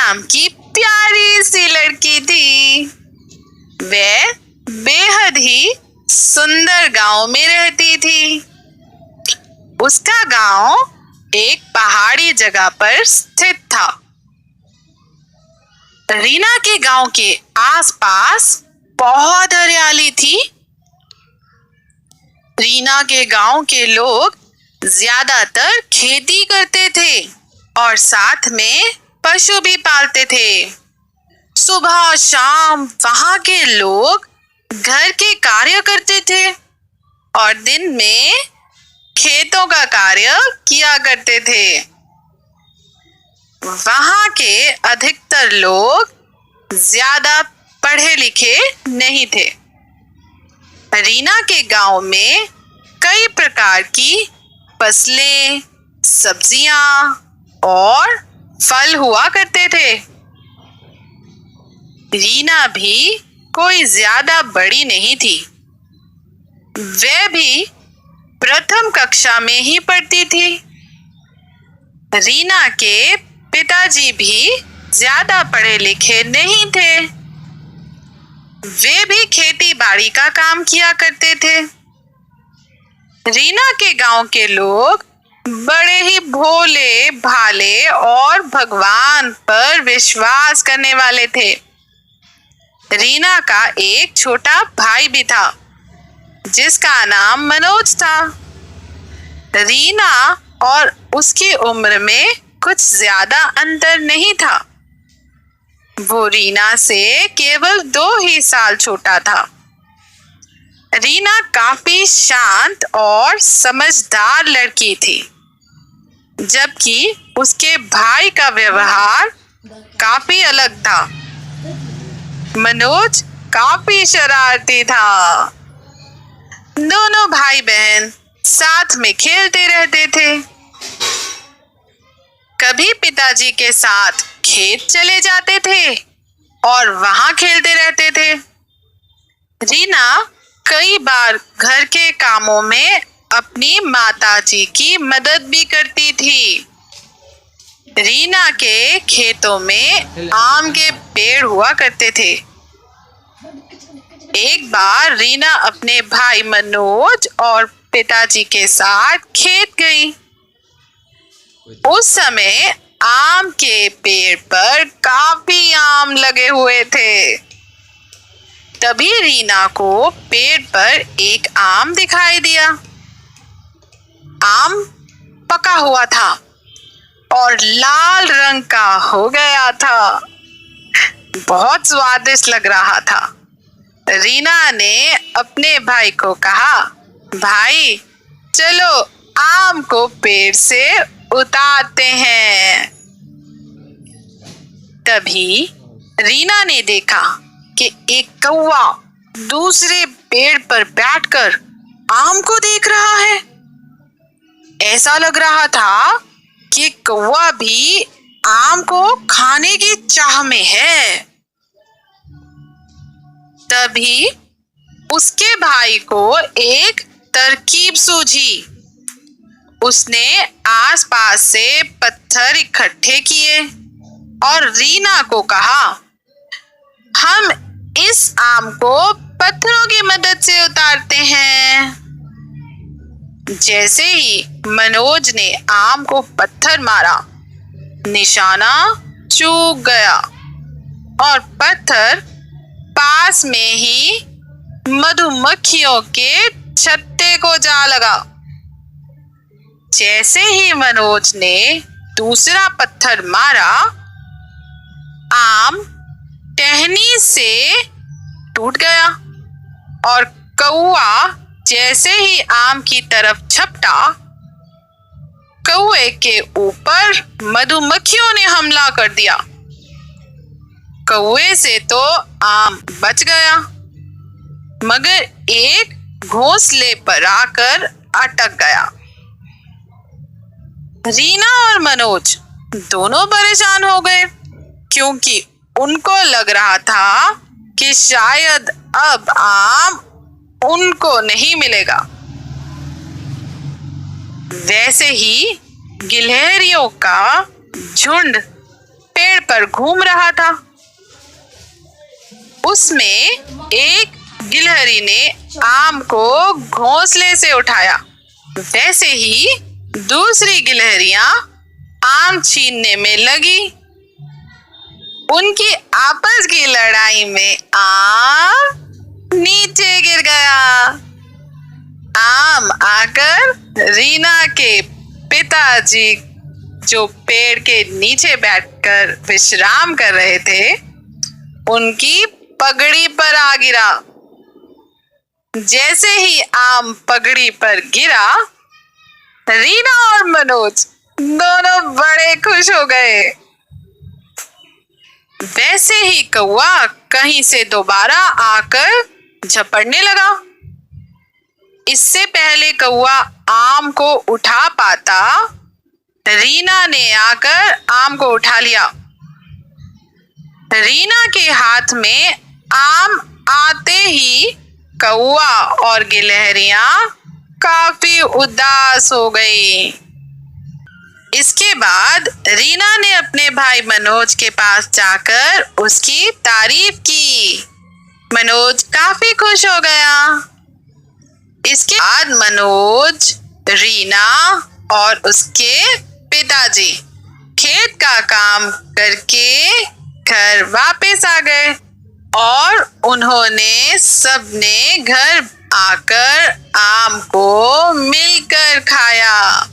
नाम की प्यारी सी लड़की थी। वह बेहद ही सुंदर गांव में रहती थी। उसका गांव एक पहाड़ी जगह पर स्थित था। रीना के गांव के आसपास बहुत हरियाली थी। रीना के गांव के लोग ज्यादातर खेती करते थे और साथ में पशु भी पालते थे। सुबह शाम वहां के लोग घर के कार्य करते थे और दिन में खेतों का कार्य किया करते थे। वहां के अधिकतर लोग ज्यादा पढ़े लिखे नहीं थे। रीना के गांव में कई प्रकार की फसलें, सब्जियां और फल हुआ करते थे। रीना भी कोई ज्यादा बड़ी नहीं थी। वह भी प्रथम कक्षा में ही पढ़ती थी। रीना के पिताजी भी ज्यादा पढ़े लिखे नहीं थे। वे भी खेती बाड़ी का काम किया करते थे। रीना के गांव के लोग बड़े ही भोले भाले और भगवान पर विश्वास करने वाले थे। रीना का एक छोटा भाई भी था जिसका नाम मनोज था। रीना और उसकी उम्र में कुछ ज्यादा अंतर नहीं था। वो रीना से केवल 2 ही साल छोटा था। रीना काफी शांत और समझदार लड़की थी, जबकि उसके भाई का व्यवहार काफी अलग था। मनोज काफी शरारती था। दोनों भाई बहन साथ में खेलते रहते थे। कभी पिताजी के साथ खेत चले जाते थे और वहां खेलते रहते थे। रीना कई बार घर के कामों में अपनी माताजी की मदद भी करती थी। रीना के खेतों में आम के पेड़ हुआ करते थे। एक बार रीना अपने भाई मनोज और पिताजी के साथ खेत गई। उस समय आम के पेड़ पर काफी आम लगे हुए थे। तभी रीना को पेड़ पर एक आम दिखाई दिया। आम पका हुआ था और लाल रंग का हो गया था। बहुत स्वादिष्ट लग रहा था। रीना ने अपने भाई को कहा, भाई चलो आम को पेड़ से उतारते हैं। तभी रीना ने देखा कि एक कौवा दूसरे पेड़ पर बैठकर आम को देख रहा है। ऐसा लग रहा था कि कौवा भी आम को खाने की चाह में है। तभी उसके भाई को एक तरकीब सूझी। उसने आसपास से पत्थर इकट्ठे किए और रीना को कहा, हम इस आम को पत्थरों की मदद से उतारते हैं। जैसे ही मनोज ने आम को पत्थर मारा, निशाना चूक गया और पत्थर पास में ही मधुमक्खियों के छत्ते को जा लगा। जैसे ही मनोज ने दूसरा पत्थर मारा, आम टहनी से टूट गया और कौवा जैसे ही आम की तरफ झपटा, कौवे के ऊपर मधुमक्खियों ने हमला कर दिया। कौवे से तो आम बच गया, मगर एक घोंसले पर आकर अटक गया। रीना और मनोज दोनों परेशान हो गए, क्योंकि उनको लग रहा था कि शायद अब आम उनको नहीं मिलेगा। वैसे ही गिलहरियों का झुंड पेड़ पर घूम रहा था। उसमें एक गिलहरी ने आम को घोंसले से उठाया। वैसे ही दूसरी गिलहरियां आम छीनने में लगी। उनकी आपस की लड़ाई में आम नीचे गिर गया। आम आकर रीना के पिताजी, जो पेड़ के नीचे बैठकर विश्राम कर रहे थे, उनकी पगड़ी पर आ गिरा। जैसे ही आम पगड़ी पर गिरा, रीना और मनोज दोनों बड़े खुश हो गए। वैसे ही कौवा कहीं से दोबारा आकर झपटने लगा। इससे पहले कौवा आम को उठा पाता, रीना ने आकर आम को उठा लिया। रीना के हाथ में आम आते ही कौवा और गिलहरियां काफी उदास हो गई। इसके बाद रीना ने अपने भाई मनोज के पास जाकर उसकी तारीफ की। मनोज काफी खुश हो गया। इसके बाद मनोज, रीना और उसके पिताजी खेत का काम करके घर वापस आ गए और उन्होंने सबने घर आकर आम को मिलकर खाया।